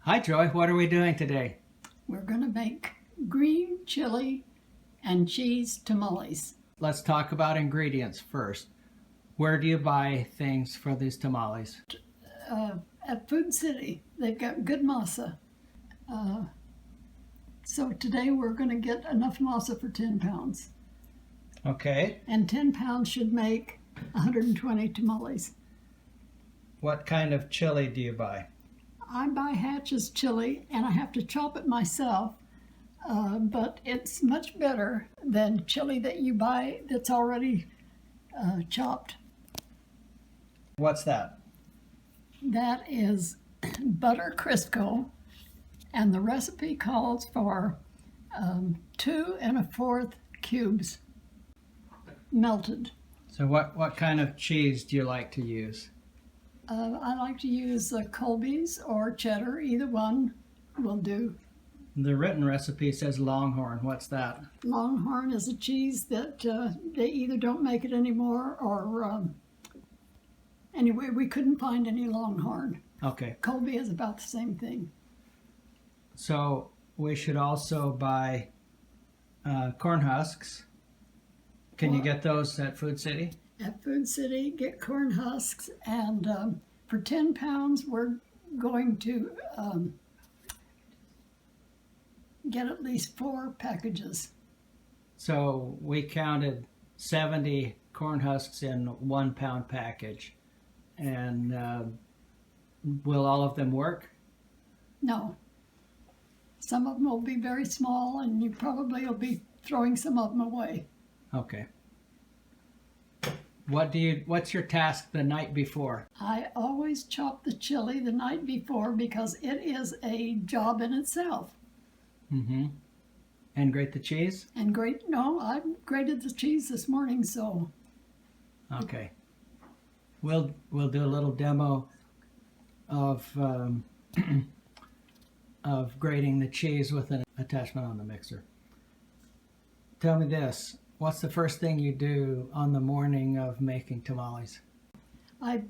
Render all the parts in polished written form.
Hi, Joy. What are we doing today? We're going to make green chili and cheese tamales. Let's talk about ingredients first. Where do you buy things for these tamales? At Food City, they've got good masa. So today we're going to get enough masa for 10 pounds. Okay. And 10 pounds should make 120 tamales. What kind of chili do you buy? I buy Hatch's chili and I have to chop it myself, but it's much better than chili that you buy that's already chopped. What's that? That is butter Crisco, and the recipe calls for 2 1/4 cubes melted. So what kind of cheese do you like to use? I like to use Colby's or cheddar, either one will do. The written recipe says Longhorn. What's that? Longhorn is a cheese that they either don't make it anymore or anyway, we couldn't find any Longhorn. Okay. Colby is about the same thing. So we should also buy corn husks. Can you get those at Food City? At Food City, get corn husks, and for 10 pounds, we're going to get at least 4 packages. So we counted 70 corn husks in 1 pound package. And will all of them work? No. Some of them will be very small, and you probably will be throwing some of them away. Okay. What's your task the night before? I always chop the chili the night before because it is a job in itself. Mm-hmm. And grate the cheese? No, I grated the cheese this morning, so. Okay. We'll do a little demo of of grating the cheese with an attachment on the mixer. Tell me this. What's the first thing you do on the morning of making tamales? I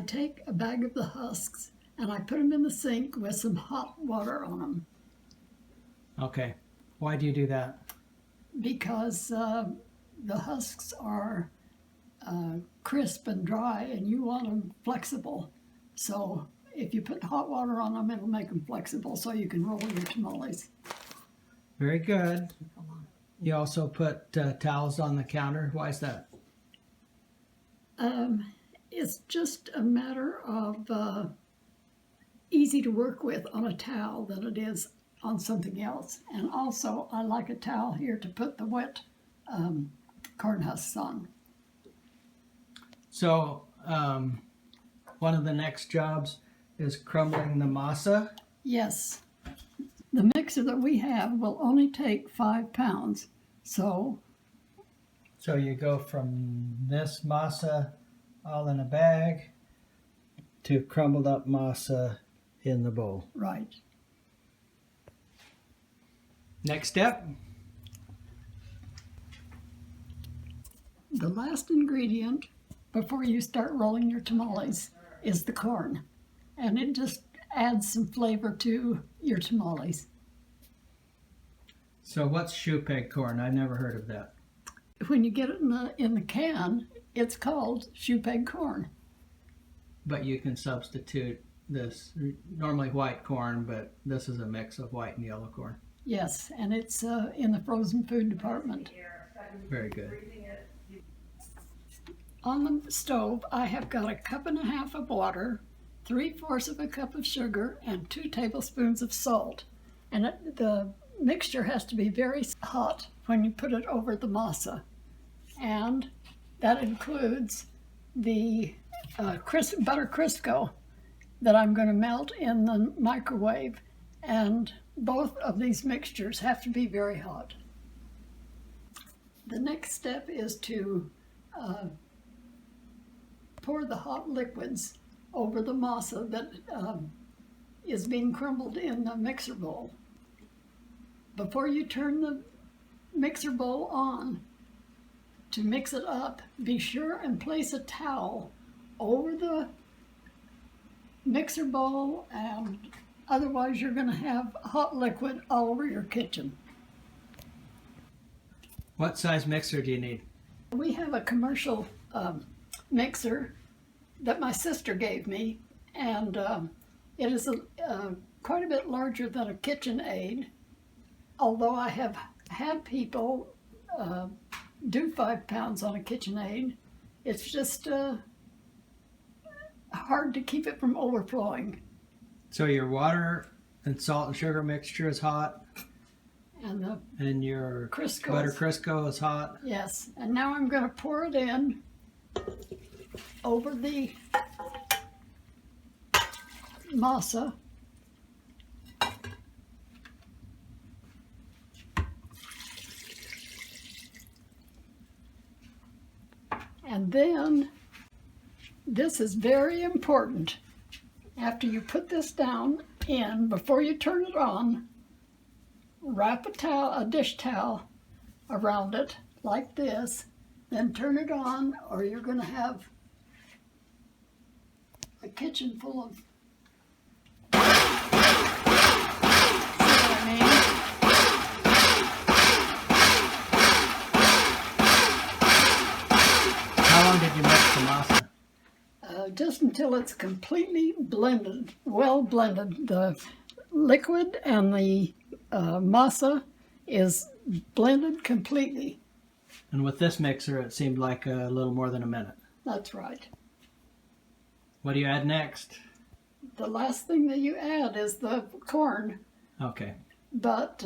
take a bag of the husks and I put them in the sink with some hot water on them. Okay. Why do you do that? Because the husks are crisp and dry and you want them flexible. So if you put hot water on them, it'll make them flexible so you can roll your tamales. Very good. You also put towels on the counter. Why is that? It's just a matter of easy to work with on a towel than it is on something else. And also, I like a towel here to put the wet corn husks on. So one of the next jobs is crumbling the masa. Yes. The mixer that we have will only take 5 pounds. So you go from this masa all in a bag to crumbled up masa in the bowl. right. Next step. The last ingredient before you start rolling your tamales is the corn. And it just adds some flavor to your tamales. So what's shoe peg corn? I've never heard of that. When you get it in the can, it's called shoe peg corn. But you can substitute this normally white corn, but this is a mix of white and yellow corn. Yes, and it's in the frozen food department. Very good. On the stove, I have got 1.5 cups of water, 3/4 cup of sugar, and 2 tablespoons of salt. And the mixture has to be very hot when you put it over the masa. And that includes the butter Crisco that I'm going to melt in the microwave. And both of these mixtures have to be very hot. The next step is to pour the hot liquids over the masa that is being crumbled in the mixer bowl. Before you turn the mixer bowl on to mix it up, be sure and place a towel over the mixer bowl, and otherwise you're going to have hot liquid all over your kitchen. What size mixer do you need? We have a commercial mixer that my sister gave me, and it is quite a bit larger than a KitchenAid, although I have had people do 5 pounds on a KitchenAid. It's just hard to keep it from overflowing. So your water and salt and sugar mixture is hot, And your Crisco's. butter Crisco is hot. Yes, and now I'm going to pour it in over the masa. And then, this is very important. After you put this down in, before you turn it on, wrap a dish towel around it like this, then turn it on, or you're going to have a kitchen full of, see what I mean? How long did you mix the masa? Just until it's completely blended, well blended. The liquid and the masa is blended completely. And with this mixer, it seemed like a little more than a minute. That's right. What do you add next? The last thing that you add is the corn, Okay. but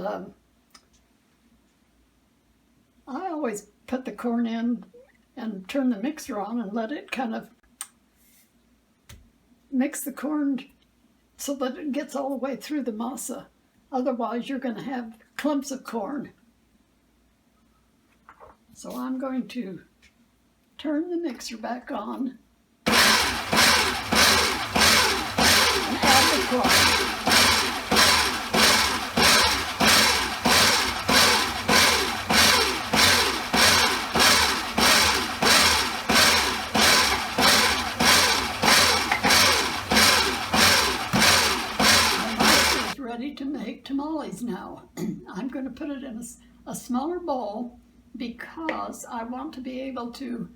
I always put the corn in and turn the mixer on and let it kind of mix the corn so that it gets all the way through the masa. Otherwise, you're going to have clumps of corn. So I'm going to turn the mixer back on and add the corn. Ready to make tamales now. I'm going to put it in a smaller bowl because I want to be able to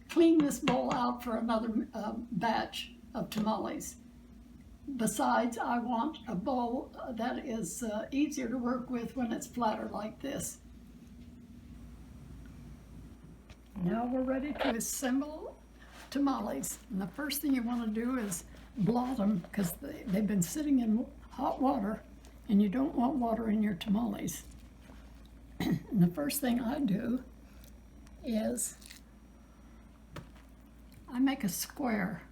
clean this bowl out for another batch of tamales. Besides, I want a bowl that is easier to work with when it's flatter like this. Now we're ready to assemble tamales. And the first thing you want to do is blot them because they've been sitting in hot water and you don't want water in your tamales. And the first thing I do is I make a square.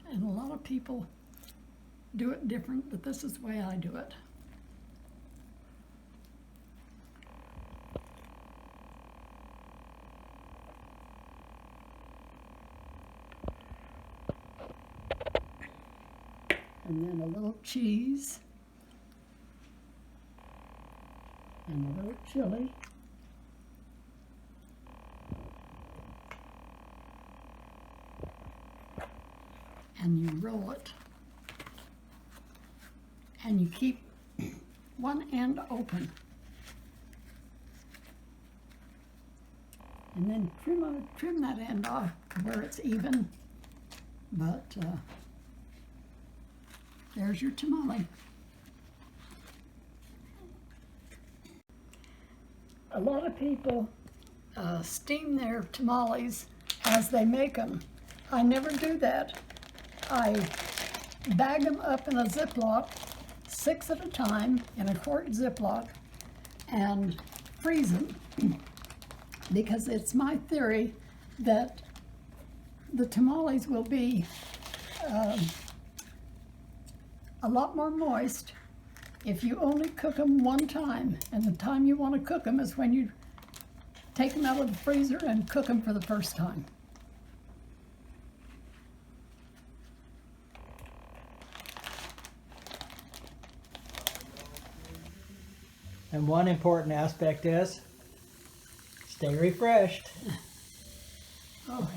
And a lot of people do it different, but this is the way I do it. And then a little cheese, and a little chili, and you roll it, and you keep one end open, and then trim that end off to where it's even, but there's your tamale. A lot of people steam their tamales as they make them. I never do that. I bag them up in a Ziploc, 6 at a time, in a quart Ziploc, and freeze them. Because it's my theory that the tamales will be a lot more moist if you only cook them one time, and the time you want to cook them is when you take them out of the freezer and cook them for the first time. And one important aspect is stay refreshed. Oh.